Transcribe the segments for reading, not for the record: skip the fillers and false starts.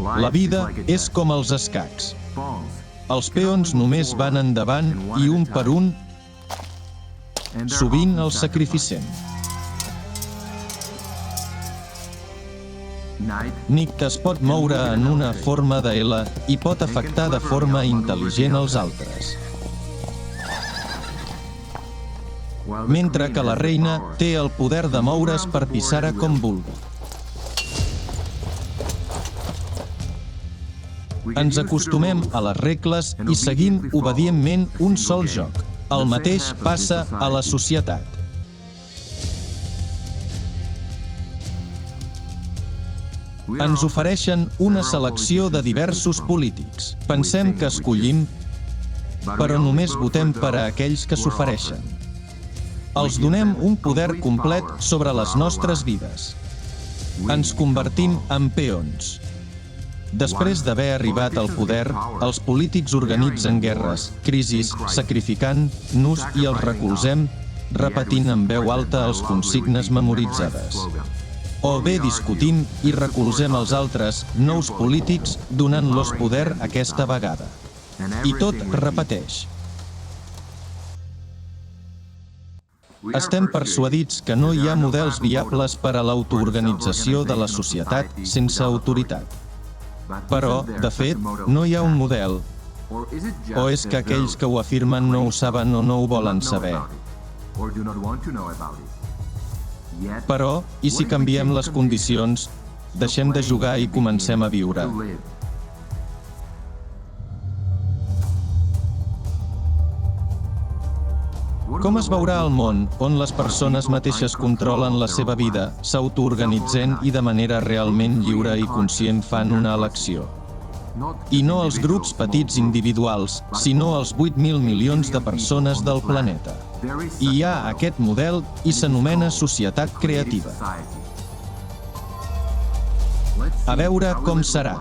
La vida és com els escacs. Els peons només van endavant i un per un, sovint els sacrificem. Nick es pot moure en una forma de L i pot afectar de forma intel·ligent els altres. Mentre que la reina té el poder de moure's per Pisara com vulgui. Ens acostumem a les regles i seguim obedientment un sol joc. El mateix passa a la societat. Ens ofereixen una selecció de diversos polítics. Pensem que escollim, però només votem per a aquells que s'ofereixen. Els donem un poder complet sobre les nostres vides. Ens convertim en peons. Després d'haver arribat al poder, els polítics organitzen guerres, crisis, sacrificant-nos i els recolzem, repetint en veu alta els consignes memoritzades. O bé discutim i recolzem els altres, nous polítics, donant-los poder aquesta vegada. I tot repeteix. Estem persuadits que no hi ha models viables per a l'autoorganització de la societat sense autoritat. Però, de fet, no hi ha un model. O és que aquells que ho afirmen no ho saben o no ho volen saber. Però, i si canviem les condicions, deixem de jugar i comencem a viure? Com es veurà el món on les persones mateixes controlen la seva vida, s'autoorganitzen i de manera realment lliure i conscient fan una elecció? I no els grups petits individuals, sinó els 8.000 milions de persones del planeta. I hi ha aquest model i s'anomena societat creativa. A veure com serà.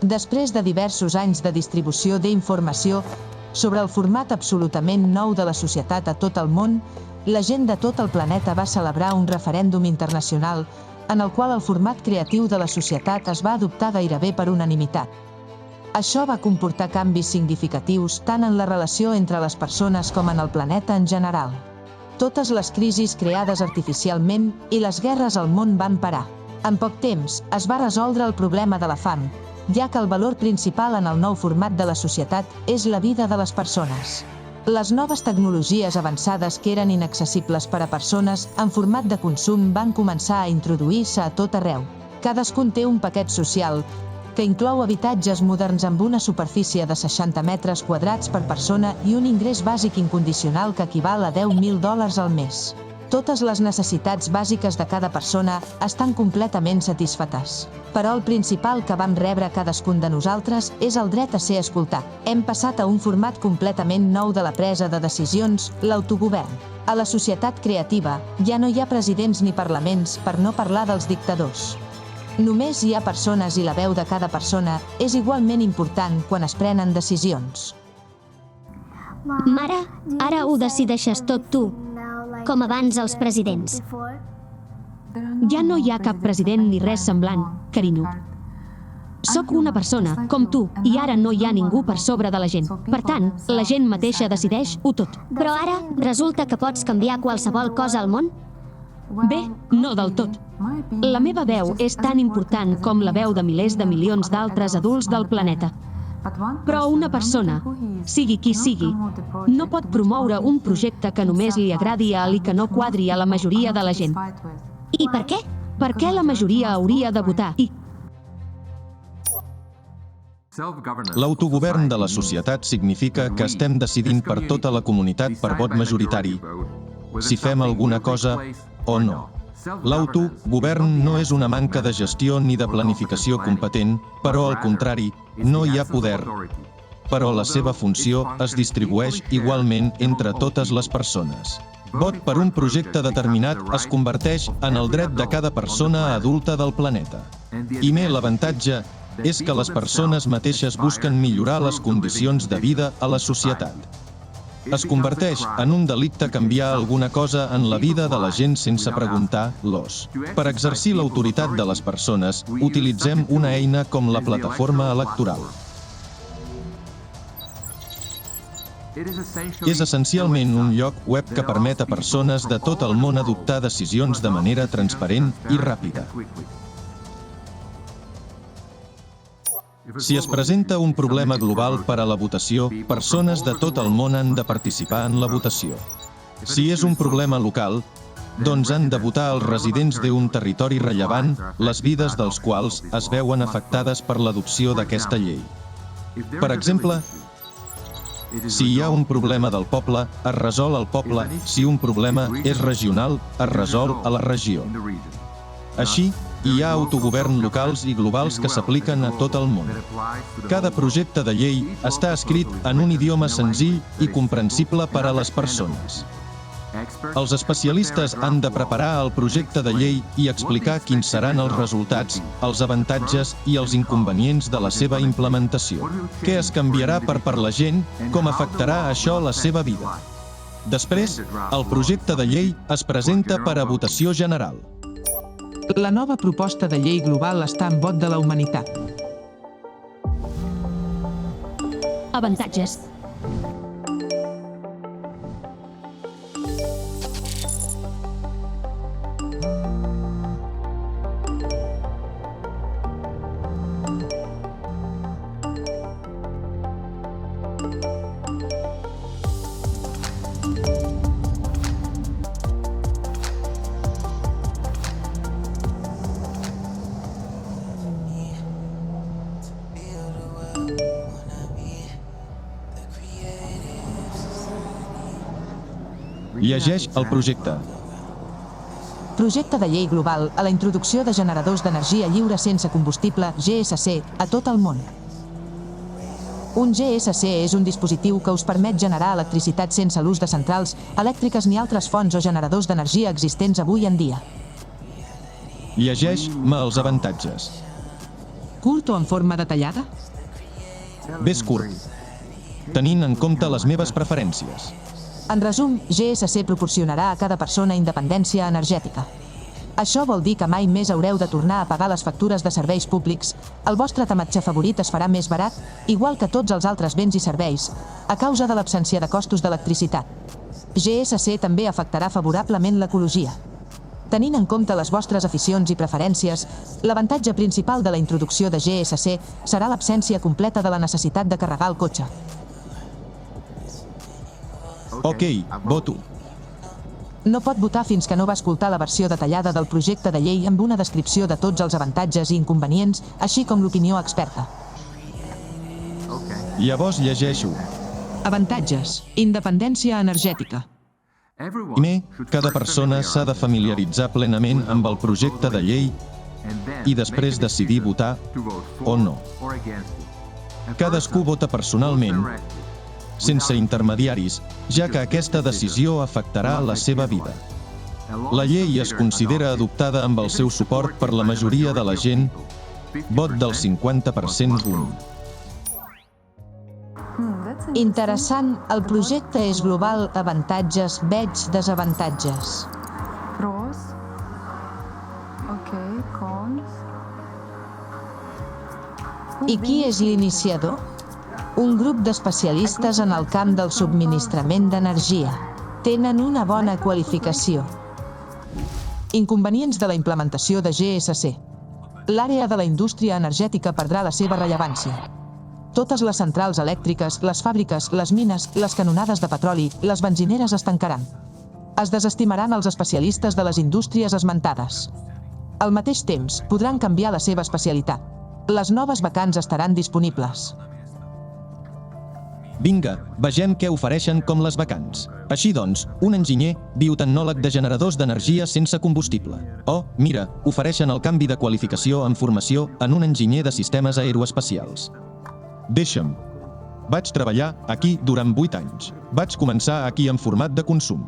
Després de diversos anys de distribució d'informació sobre el format absolutament nou de la societat a tot el món, la gent de tot el planeta va celebrar un referèndum internacional en el qual el format creatiu de la societat es va adoptar gairebé per unanimitat. Això va comportar canvis significatius tant en la relació entre les persones com en el planeta en general. Totes les crisis creades artificialment i les guerres al món van parar. En poc temps, es va resoldre el problema de la fam, ja que el valor principal en el nou format de la societat és la vida de les persones. Les noves tecnologies avançades que eren inaccessibles per a persones en format de consum van començar a introduir-se a tot arreu. Cadascun té un paquet social, que inclou habitatges moderns amb una superfície de 60 metres quadrats per persona i un ingrés bàsic incondicional que equival a $10.000 al mes. Totes les necessitats bàsiques de cada persona estan completament satisfetes. Però el principal que vam rebre cadascun de nosaltres és el dret a ser escoltat. Hem passat a un format completament nou de la presa de decisions, l'autogovern. A la societat creativa ja no hi ha presidents ni parlaments, per no parlar dels dictadors. Només hi ha persones i la veu de cada persona és igualment important quan es prenen decisions. Mare, ara ho decideixes tot tu, com abans els presidents. Ja no hi ha cap president ni res semblant, carinyo. Soc una persona, com tu, i ara no hi ha ningú per sobre de la gent. Per tant, la gent mateixa decideix-ho tot. Però ara resulta que pots canviar qualsevol cosa al món? Bé, no del tot. La meva veu és tan important com la veu de milers de milions d'altres adults del planeta. Però una persona, sigui qui sigui, no pot promoure un projecte que només li agradi a i que no quadri a la majoria de la gent. I per què? Perquè la majoria hauria de votar i... L'autogovern de la societat significa que estem decidint per tota la comunitat per vot majoritari, si fem alguna cosa o no. L'autogovern no és una manca de gestió ni de planificació competent, però al contrari, no hi ha poder. Però la seva funció es distribueix igualment entre totes les persones. Vot per un projecte determinat es converteix en el dret de cada persona adulta del planeta. I l'avantatge és que les persones mateixes busquen millorar les condicions de vida a la societat. Es converteix en un delicte canviar alguna cosa en la vida de la gent sense preguntar-los. Per exercir l'autoritat de les persones, utilitzem una eina com la plataforma electoral. És essencialment un lloc web que permet a persones de tot el món adoptar decisions de manera transparent i ràpida. Si es presenta un problema global per a la votació, persones de tot el món han de participar en la votació. Si és un problema local, doncs han de votar els residents d'un territori rellevant, les vides dels quals es veuen afectades per l'adopció d'aquesta llei. Per exemple, si hi ha un problema del poble, es resol al poble. Si un problema és regional, es resol a la regió. Així, hi ha autogovern locals i globals que s'apliquen a tot el món. Cada projecte de llei està escrit en un idioma senzill i comprensible per a les persones. Els especialistes han de preparar el projecte de llei i explicar quins seran els resultats, els avantatges i els inconvenients de la seva implementació. Què es canviarà per la gent, com afectarà això la seva vida. Després, el projecte de llei es presenta per a votació general. La nova proposta de llei global està en vot de la humanitat. Avantatges. Llegeix el projecte. Projecte de llei global a la introducció de generadors d'energia lliure sense combustible, GSC, a tot el món. Un GSC és un dispositiu que us permet generar electricitat sense l'ús de centrals elèctriques ni altres fonts o generadors d'energia existents avui en dia. Llegeix-me els avantatges. Curt o en forma detallada? Ves curt, tenint en compte les meves preferències. En resum, GSC proporcionarà a cada persona independència energètica. Això vol dir que mai més haureu de tornar a pagar les factures de serveis públics, el vostre tematge favorit es farà més barat, igual que tots els altres béns i serveis, a causa de l'absència de costos d'electricitat. GSC també afectarà favorablement l'ecologia. Tenint en compte les vostres aficions i preferències, l'avantatge principal de la introducció de GSC serà l'absència completa de la necessitat de carregar el cotxe. Ok, voto. No pot votar fins que no va escoltar la versió detallada del projecte de llei amb una descripció de tots els avantatges i inconvenients, així com l'opinió experta. Llavors llegeixo. Avantatges. Independència energètica. Primer, cada persona s'ha de familiaritzar plenament amb el projecte de llei i després decidir votar o no. Cadascú vota personalment, sense intermediaris, ja que aquesta decisió afectarà la seva vida. La llei es considera adoptada amb el seu suport per la majoria de la gent, vot del 50% d'un. Interessant, el projecte és global, avantatges, veig desavantatges. Pros. Ok, cons. I qui és l'iniciador? Un grup d'especialistes en el camp del subministrament d'energia. Tenen una bona qualificació. Inconvenients de la implementació de GSC. L'àrea de la indústria energètica perdrà la seva rellevància. Totes les centrals elèctriques, les fàbriques, les mines, les canonades de petroli, les benzineres es tancaran. Es desestimaran els especialistes de les indústries esmentades. Al mateix temps, podran canviar la seva especialitat. Les noves vacants estaran disponibles. Vinga, vegem què ofereixen com les vacants. Així doncs, un enginyer, biotecnòleg de generadors d'energia sense combustible. Oh, mira, ofereixen el canvi de qualificació en formació en un enginyer de sistemes aeroespacials. Deixa'm. Vaig treballar aquí durant 8 anys. Vaig començar aquí en format de consum.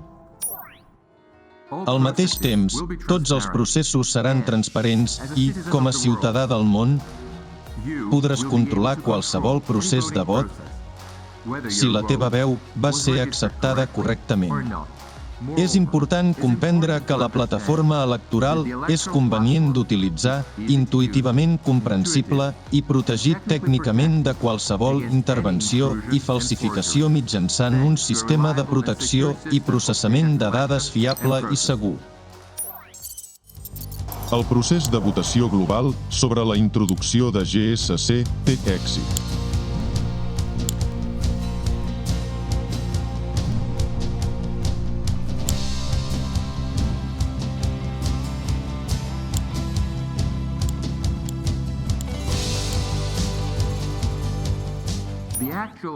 Al mateix temps, tots els processos seran transparents i, com a ciutadà del món, podràs controlar qualsevol procés de vot, si la teva veu va ser acceptada correctament. És important comprendre que la plataforma electoral és convenient d'utilitzar, intuïtivament comprensible i protegit tècnicament de qualsevol intervenció i falsificació mitjançant un sistema de protecció i processament de dades fiable i segur. El procés de votació global sobre la introducció de GSC té èxit.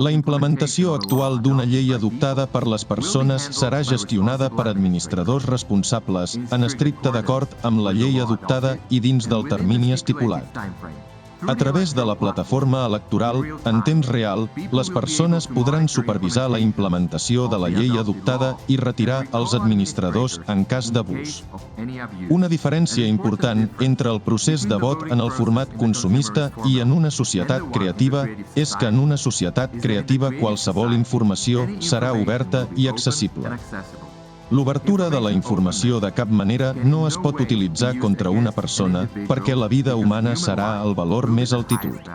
La implementació actual d'una llei adoptada per les persones serà gestionada per administradors responsables en estricte d'acord amb la llei adoptada i dins del termini estipulat. A través de la plataforma electoral, en temps real, les persones podran supervisar la implementació de la llei adoptada i retirar els administradors en cas d'abús. Una diferència important entre el procés de vot en el format consumista i en una societat creativa és que en una societat creativa qualsevol informació serà oberta i accessible. L'obertura de la informació de cap manera no es pot utilitzar contra una persona perquè la vida humana serà el valor més altitud.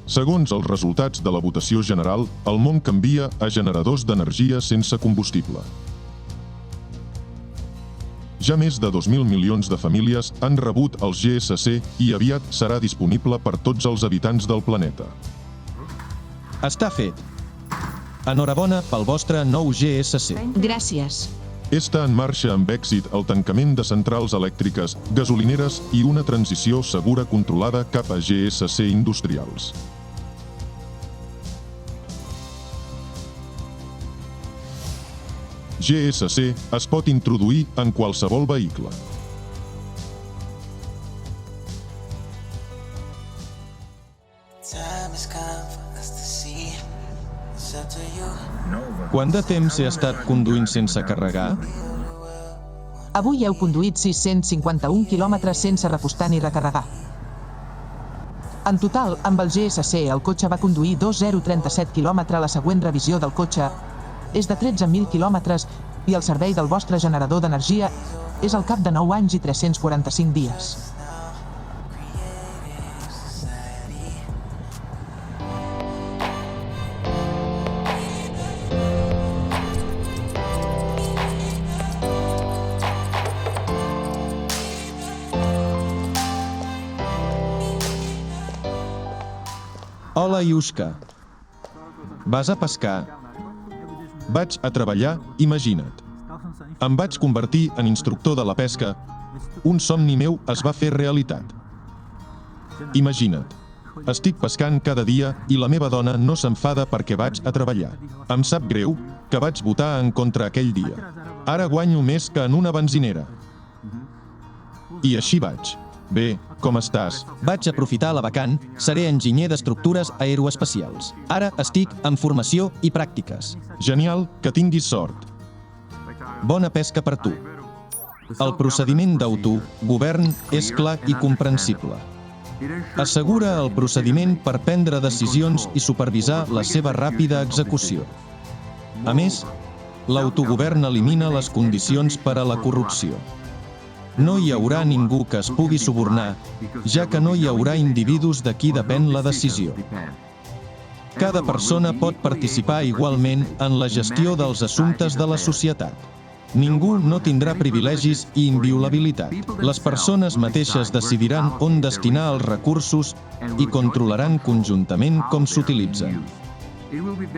Segons els resultats de la votació general, el món canvia a generadors d'energia sense combustible. Ja més de 2.000 milions de famílies han rebut el GSC i aviat serà disponible per tots els habitants del planeta. Està fet. Enhorabona pel vostre nou GSC. Gràcies. Està en marxa amb èxit el tancament de centrals elèctriques, gasolineres i una transició segura controlada cap a GSC industrials. GSC es pot introduir en qualsevol vehicle. Quant de temps he estat conduint sense carregar? Avui heu conduït 651 quilòmetres sense repostar ni recarregar. En total, amb el GSC, el cotxe va conduir 2.037 quilòmetres. La següent revisió del cotxe és de 13.000 quilòmetres i el servei del vostre generador d'energia és al cap de 9 anys i 345 dies. Hola, Iushka. Vas a pescar? Vaig a treballar, imagina't. Em vaig convertir en instructor de la pesca. Un somni meu es va fer realitat. Imagina't. Estic pescant cada dia i la meva dona no s'enfada perquè vaig a treballar. Em sap greu que vaig votar en contra aquell dia. Ara guanyo més que en una benzinera. I així vaig. Bé, com estàs? Vaig aprofitar la vacant, seré enginyer d'estructures aeroespacials. Ara estic en formació i pràctiques. Genial, que tinguis sort. Bona pesca per tu. El procediment d'autogovern és clar i comprensible. Assegura el procediment per prendre decisions i supervisar la seva ràpida execució. A més, l'autogovern elimina les condicions per a la corrupció. No hi haurà ningú que es pugui subornar, ja que no hi haurà individus de qui depèn la decisió. Cada persona pot participar igualment en la gestió dels assumptes de la societat. Ningú no tindrà privilegis i inviolabilitat. Les persones mateixes decidiran on destinar els recursos i controlaran conjuntament com s'utilitzen.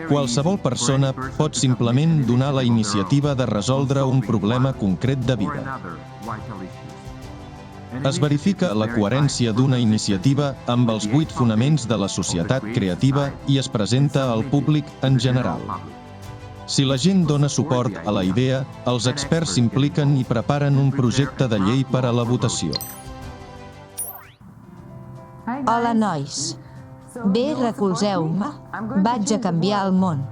Qualsevol persona pot simplement donar la iniciativa de resoldre un problema concret de vida. Es verifica la coherència d'una iniciativa amb els 8 fonaments de la societat creativa i es presenta al públic en general. Si la gent dona suport a la idea, els experts s'impliquen i preparen un projecte de llei per a la votació. Hola, nois. Bé, recolzeu-me. Vaig a canviar el món.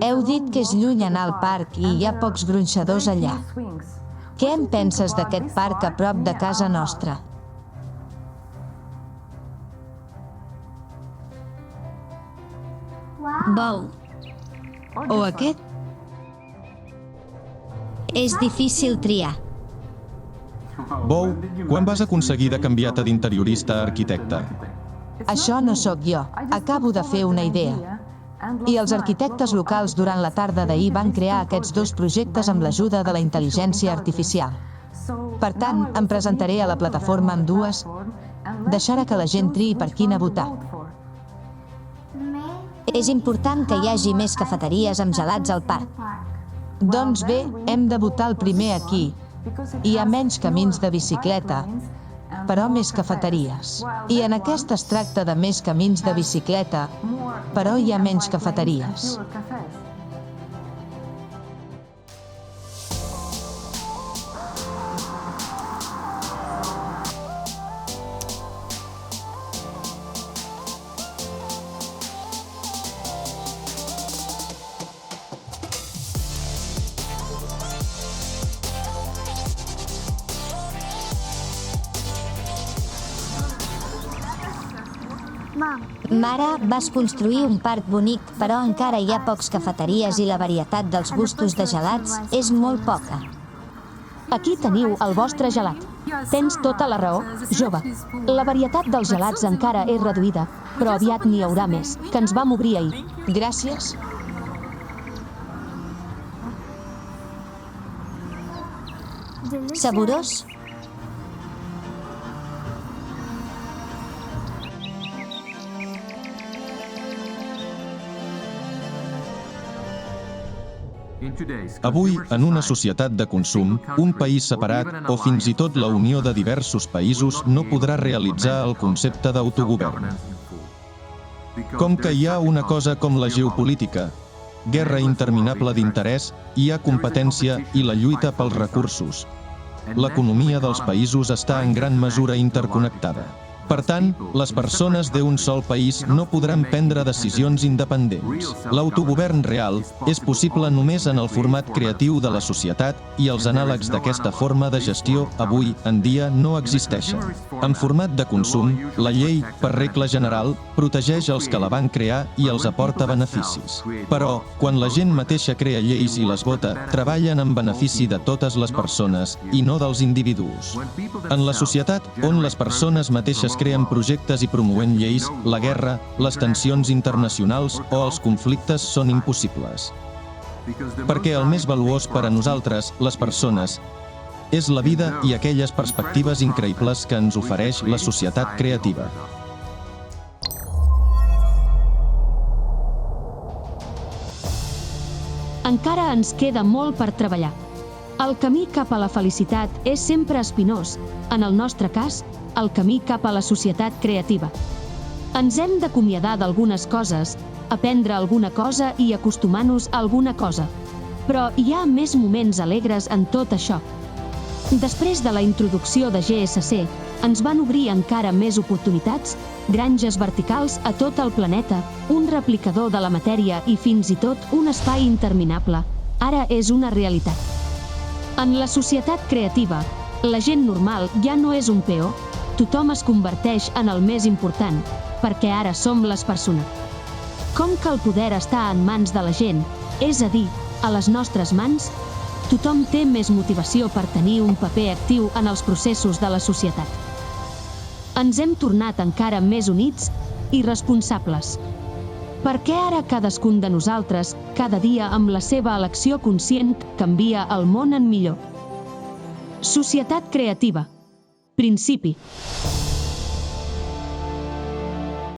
Heu dit que és lluny anar al parc i hi ha pocs gronxadors allà. Què en penses d'aquest parc a prop de casa nostra? Bou. O aquest? És difícil triar. Bou, quan vas aconseguir de canviar-te d'interiorista a arquitecte? Això no sóc jo. Acabo de fer una idea. I els arquitectes locals durant la tarda d'ahir van crear aquests dos projectes amb l'ajuda de la intel·ligència artificial. Per tant, em presentaré a la plataforma amb dues, deixarà que la gent triï per quina votar. És important que hi hagi més cafeteries amb gelats al parc. Doncs bé, hem de votar el primer aquí. Hi ha menys camins de bicicleta, però més cafeteries. I en aquesta es tracta de més camins de bicicleta, però hi ha menys cafeteries. Mare, vas construir un parc bonic, però encara hi ha pocs cafeteries i la varietat dels gustos de gelats és molt poca. Aquí teniu el vostre gelat. Tens tota la raó, jove. La varietat dels gelats encara és reduïda, però aviat n'hi haurà més, que ens vam obrir ahir. Gràcies. Saborós? Avui, en una societat de consum, un país separat o fins i tot la unió de diversos països no podrà realitzar el concepte d'autogovern. Com que hi ha una cosa com la geopolítica, guerra interminable d'interès, hi ha competència i la lluita pels recursos. L'economia dels països està en gran mesura interconnectada. Per tant, les persones d'un sol país no podran prendre decisions independents. L'autogovern real és possible només en el format creatiu de la societat i els anàlegs d'aquesta forma de gestió avui en dia no existeixen. En format de consum, la llei, per regla general, protegeix els que la van crear i els aporta beneficis. Però, quan la gent mateixa crea lleis i les vota, treballen en benefici de totes les persones i no dels individus. En la societat on les persones mateixes creen projectes i promouen lleis, la guerra, les tensions internacionals o els conflictes són impossibles. Perquè el més valuós per a nosaltres, les persones, és la vida i aquelles perspectives increïbles que ens ofereix la societat creativa. Encara ens queda molt per treballar. El camí cap a la felicitat és sempre espinós, en el nostre cas, el camí cap a la societat creativa. Ens hem d'acomiadar d'algunes coses, aprendre alguna cosa i acostumar-nos a alguna cosa. Però hi ha més moments alegres en tot això. Després de la introducció de GSC, ens van obrir encara més oportunitats, granges verticals a tot el planeta, un replicador de la matèria i fins i tot un espai interminable. Ara és una realitat. En la societat creativa, la gent normal ja no és un peó, tothom es converteix en el més important, perquè ara som les persones. Com que el poder està en mans de la gent, és a dir, a les nostres mans, tothom té més motivació per tenir un paper actiu en els processos de la societat. Ens hem tornat encara més units i responsables. Perquè ara cadascun de nosaltres, cada dia amb la seva elecció conscient, canvia el món en millor. Societat creativa. Principi.